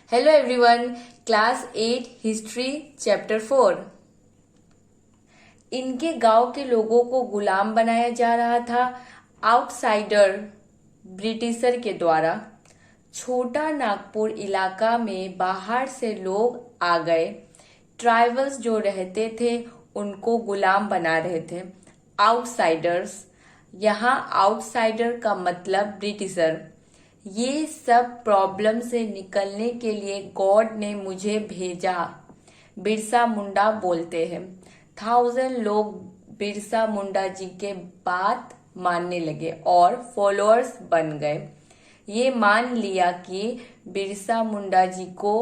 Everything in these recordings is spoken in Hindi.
Hello everyone, class 8 history chapter 4। इनके गांव के लोगों को गुलाम बनाया जा रहा था आउटसाइडर ब्रिटिशर के द्वारा। छोटा नागपुर इलाका में बाहर से लोग आ गए। ट्राइबल्स जो रहते थे उनको गुलाम बना रहे थे आउटसाइडर्स। यहाँ आउटसाइडर का मतलब ब्रिटिशर। ये सब प्रॉब्लम से निकलने के लिए गॉड ने मुझे भेजा, बिरसा मुंडा बोलते हैं। 1000 लोग बिरसा मुंडा जी के बात मानने लगे और फॉलोअर्स बन गए। ये मान लिया कि बिरसा मुंडा जी को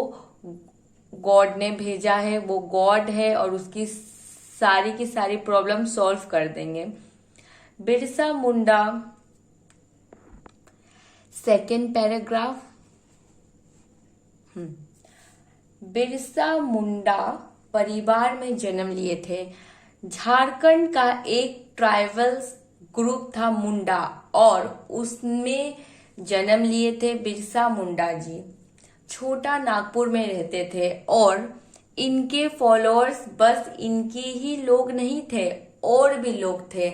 गॉड ने भेजा है, वो गॉड है और उसकी सारी की सारी प्रॉब्लम सॉल्व कर देंगे। Birsa Munda, second paragraph. बिरसा मुंडा परिवार में जन्म लिए थे। झारखंड का एक ट्राइबल्स ग्रुप था मुंडा और उसमें जन्म लिए थे बिरसा मुंडा जी। छोटा नागपुर में रहते थे और इनके फॉलोअर्स बस इनके ही लोग नहीं थे, और भी लोग थे।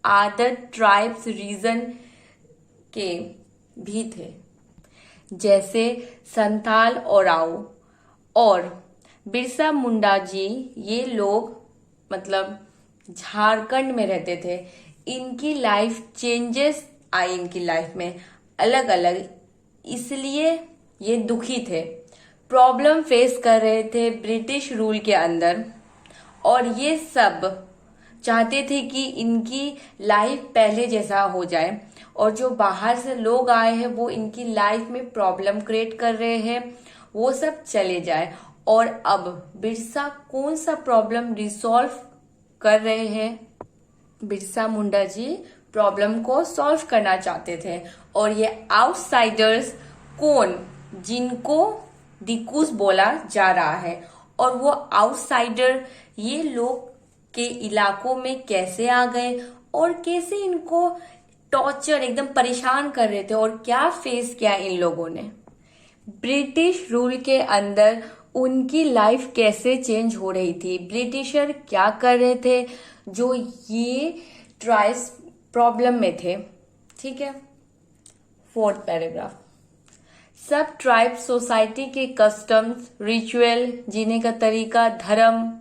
अदर ट्राइब्स रीजन के भी थे, जैसे संथाल और आओ। और बिरसा मुंडा जी ये लोग मतलब झारखंड में रहते थे। इनकी लाइफ चेंजेस आई, इनकी लाइफ में अलग अलग, इसलिए ये दुखी थे। प्रॉब्लम फेस कर रहे थे ब्रिटिश रूल के अंदर और ये सब चाहते थे कि इनकी लाइफ पहले जैसा हो जाए। और जो बाहर से लोग आए हैं वो इनकी लाइफ में प्रॉब्लम क्रिएट कर रहे हैं, वो सब चले जाए। और अब बिरसा कौन सा प्रॉब्लम रिसॉल्व कर रहे हैं? बिरसा मुंडा जी प्रॉब्लम को सॉल्व करना चाहते थे। और ये आउटसाइडर्स कौन, जिनको दिकुस बोला जा रहा है, और वो आउटसाइडर ये लोग के इलाकों में कैसे आ गए और कैसे इनको टॉर्चर एकदम परेशान कर रहे थे और क्या फेस किया इन लोगों ने। ब्रिटिश रूल के अंदर उनकी लाइफ कैसे चेंज हो रही थी, ब्रिटिशर क्या कर रहे थे जो ये ट्राइब्स प्रॉब्लम में थे। ठीक है, फोर्थ पैराग्राफ। सब ट्राइब सोसाइटी के कस्टम्स, रिचुअल, जीने का तरीका, धर्म,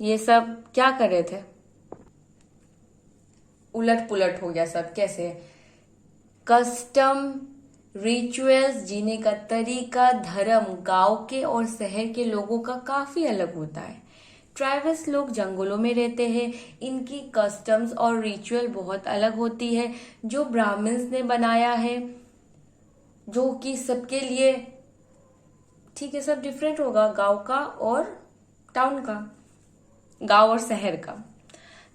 ये सब क्या कर रहे थे? उलट पुलट हो गया सब। कैसे? कस्टम, रिचुअल्स, जीने का तरीका, धर्म गांव के और शहर के लोगों का काफी अलग होता है। ट्राइबल्स लोग जंगलों में रहते हैं, इनकी कस्टम्स और रिचुअल बहुत अलग होती है जो ब्राह्मण्स ने बनाया है, जो कि सबके लिए ठीक है, सब डिफरेंट होगा गांव का और टाउन का, गांव और शहर का।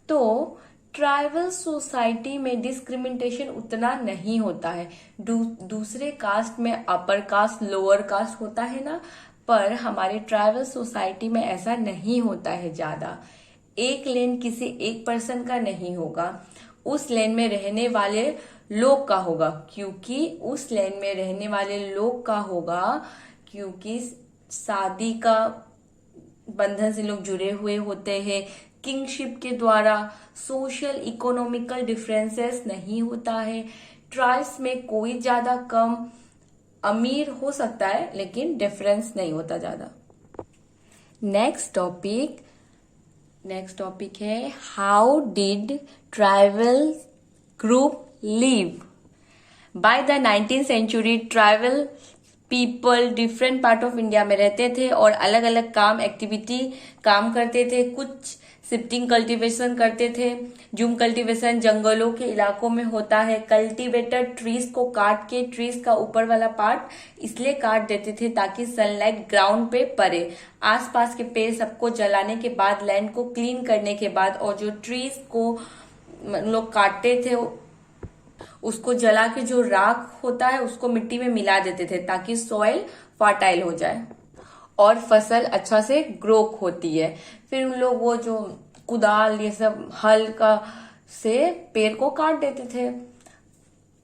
तो ट्राइबल सोसाइटी में डिस्क्रिमिनेशन उतना नहीं होता है। दूसरे कास्ट में अपर कास्ट, लोअर कास्ट होता है ना, पर हमारे ट्राइबल सोसाइटी में ऐसा नहीं होता है ज्यादा। एक लेन किसी एक पर्सन का नहीं होगा, उस लेन में रहने वाले लोग का होगा। क्योंकि उस लेन में रहने वाले लोग का होगा क्योंकि शादी का बंधन से लोग जुड़े हुए होते हैं, किंगशिप के द्वारा। सोशल इकोनॉमिकल डिफरेंसेस नहीं होता है। ट्राइब्स में कोई ज्यादा कम अमीर हो सकता है लेकिन डिफरेंस नहीं होता ज्यादा। नेक्स्ट टॉपिक है how did tribal group live. By the 19th century tribal people different part of India में रहते थे और अलग अलग काम करते थे। कुछ शिफ्टिंग कल्टीवेशन करते थे। जूम कल्टीवेशन जंगलों के इलाकों में होता है। कल्टीवेटर ट्रीज को काट के, ट्रीज का ऊपर वाला पार्ट इसलिए काट देते थे ताकि सनलाइट ग्राउंड पे पड़े। आसपास के पेड़ सबको जलाने के बाद, लैंड को क्लीन करने के बाद, और जो ट्रीज को लोग काटते थे उसको जला के जो राख होता है उसको मिट्टी में मिला देते थे ताकि सॉइल फर्टाइल हो जाए और फसल अच्छा से ग्रो होती है। फिर उन लोग वो जो कुदाल, ये सब हल का से पेड़ को काट देते थे,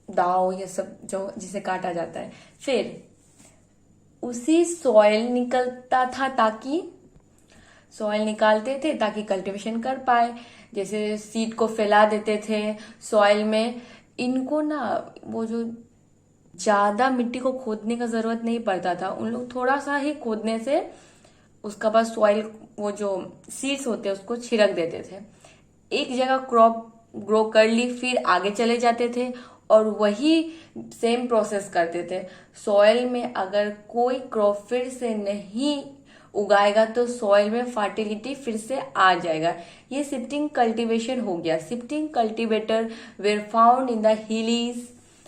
दाव ये सब जो जिसे काटा जाता है। फिर उसी सॉइल निकलता था, ताकि सॉइल निकालते थे ताकि कल्टीवेशन कर पाए। जैसे सीड को फैला देते थे सॉइल में। इनको ना वो जो ज्यादा मिट्टी को खोदने का जरूरत नहीं पड़ता था, उन लोग थोड़ा सा ही खोदने से उसका बाद सॉइल, वो जो सीड्स होते हैं उसको छिड़क देते थे। एक जगह क्रॉप ग्रो कर ली, फिर आगे चले जाते थे और वही सेम प्रोसेस करते थे। सॉइल में अगर कोई क्रॉप फिर से नहीं उगाएगा तो सॉइल में फर्टिलिटी फिर से आ जाएगा। ये शिफ्टिंग कल्टीवेशन हो गया। Shifting cultivator were found in the hills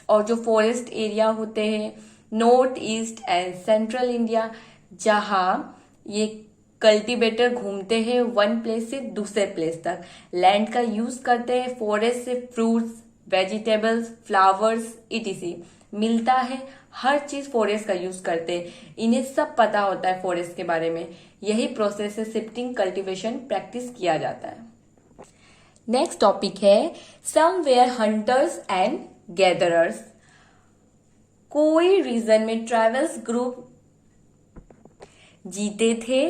और जो फॉरेस्ट एरिया होते हैं north east and central India, जहां ये कल्टीवेटर घूमते हैं वन प्लेस से दूसरे प्लेस तक। लैंड का यूज करते हैं फॉरेस्ट से फ्रूट्स, वेजिटेबल्स, फ्लावर्स इटीसी मिलता है। हर चीज फॉरेस्ट का यूज करते हैं। इन्हें सब पता होता है फॉरेस्ट के बारे में। यही प्रोसेस से शिफ्टिंग कल्टीवेशन प्रैक्टिस किया जाता है। नेक्स्ट टॉपिक है समवेयर हंटर्स एंड गैदरर्स। कोई रीजन में ट्राइबल्स ग्रुप जीते थे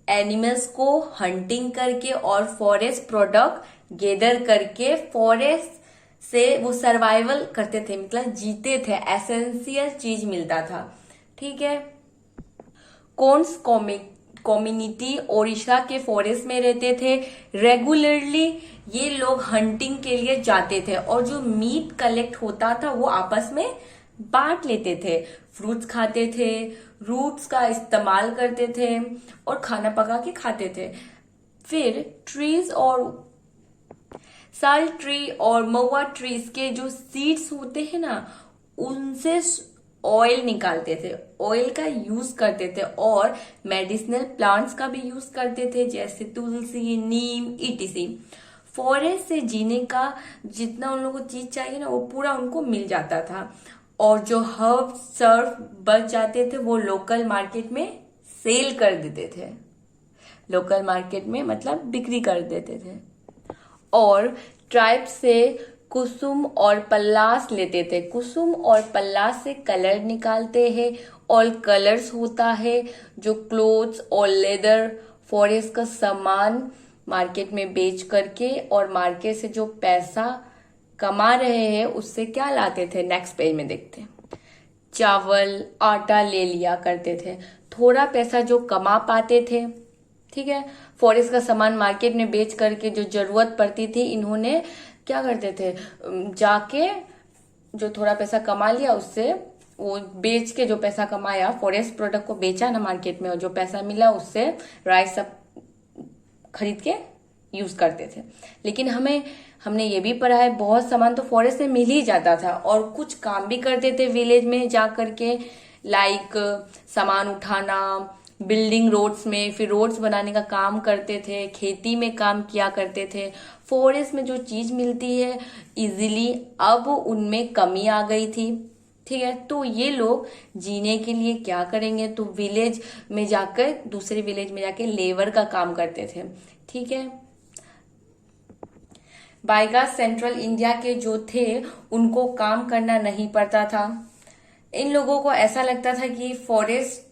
एनिमल्स को हंटिंग करके और फॉरेस्ट प्रोडक्ट गैदर करके। फॉरेस्ट से वो सर्वाइवल करते थे, मतलब जीते थे, एसेंशियल चीज मिलता था। ठीक है। कोन्स कम्युनिटी ओडिशा के फॉरेस्ट में रहते थे। रेगुलरली ये लोग हंटिंग के लिए जाते थे और जो मीट कलेक्ट होता था वो आपस में बांट लेते थे। फ्रूट्स खाते थे, रूट्स का इस्तेमाल करते थे और खाना पका के खाते थे। फिर ट्रीज और साल ट्री और महुआ ट्रीज के जो सीड्स होते हैं ना, उनसे ऑयल निकालते थे, ऑयल का यूज करते थे और मेडिसिनल प्लांट्स का भी यूज करते थे, जैसे तुलसी, नीम इटीसी। फॉरेस्ट से जीने का जितना उन लोगों को चीज चाहिए ना, वो पूरा उनको मिल जाता था। और जो हर्ब सर्फ बच जाते थे वो लोकल मार्केट में सेल कर देते थे। लोकल मार्केट में मतलब बिक्री कर देते थे। और ट्राइब से कुसुम और पल्लास लेते थे। कुसुम और पल्लास से कलर निकालते हैं और कलर्स होता है जो क्लोथ्स और लेदर, फॉरेस्ट का सामान मार्केट में बेच करके और मार्केट से जो पैसा कमा रहे हैं उससे क्या लाते थे, नेक्स्ट पेज में देखते हैं। चावल, आटा ले लिया करते थे। थोड़ा पैसा जो कमा पाते थे, ठीक है, फॉरेस्ट का सामान मार्केट में बेच करके जो जरूरत पड़ती थी, इन्होंने क्या करते थे, जाके जो थोड़ा पैसा कमा लिया उससे वो बेच के जो पैसा कमाया, फॉरेस्ट प्रोडक्ट को बेचा ना मार्केट में, और जो पैसा मिला उससे राइस सब खरीद के यूज करते थे। लेकिन हमने ये भी पढ़ा है बहुत सामान तो फॉरेस्ट में मिल ही जाता था और कुछ काम भी करते थे विलेज में जा करके, लाइक सामान उठाना, बिल्डिंग रोड्स में, फिर रोड्स बनाने का काम करते थे, खेती में काम किया करते थे। फॉरेस्ट में जो चीज मिलती है इजीली अब उनमें कमी आ गई थी। ठीक है, तो ये लोग जीने के लिए क्या करेंगे, तो विलेज में जाकर, दूसरे विलेज में जाकर लेबर का काम करते थे। ठीक है। बाइगा सेंट्रल इंडिया के जो थे उनको काम करना नहीं पड़ता था। इन लोगों को ऐसा लगता था कि फॉरेस्ट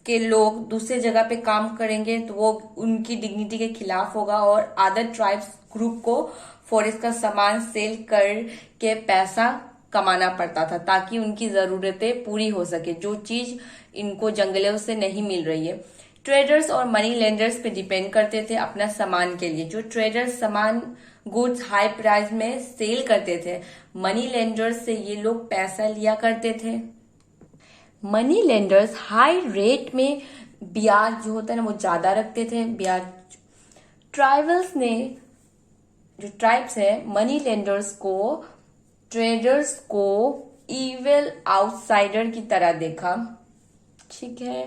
के लोग दूसरे जगह पे काम करेंगे तो वो उनकी डिग्निटी के खिलाफ होगा, और अदर ट्राइब्स ग्रुप को फॉरेस्ट का सामान सेल कर के पैसा कमाना पड़ता था ताकि उनकी जरूरतें पूरी हो सके, जो चीज इनको जंगलों से नहीं मिल रही है। ट्रेडर्स और मनी लेंडर्स पे डिपेंड करते थे अपना सामान के लिए। जो ट्रेडर्स सामान गुड्स हाई प्राइस में सेल करते थे, मनी लेंडर्स से ये लोग पैसा लिया करते थे। मनी लेंडर्स हाई रेट में ब्याज जो होता है ना वो ज्यादा रखते थे, ब्याज। ट्राइबल्स ने, जो ट्राइब्स है, मनी लेंडर्स को, ट्रेडर्स को इविल आउटसाइडर की तरह देखा। ठीक है,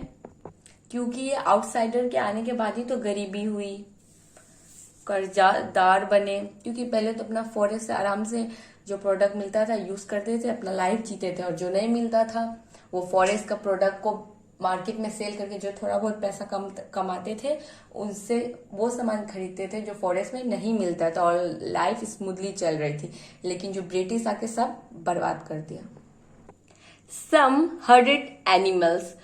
क्योंकि ये आउटसाइडर के आने के बाद ही तो गरीबी हुई, कर्जादार बने, क्योंकि पहले तो अपना फॉरेस्ट से आराम से जो प्रोडक्ट मिलता था यूज करते थे, अपना लाइफ जीते थे, और जो नहीं मिलता था वो फॉरेस्ट का प्रोडक्ट को मार्केट में सेल करके जो थोड़ा बहुत पैसा कमाते थे उनसे वो सामान खरीदते थे जो फॉरेस्ट में नहीं मिलता था, और लाइफ स्मूथली चल रही थी। लेकिन जो ब्रिटिश आके सब बर्बाद कर दिया। some herded animals.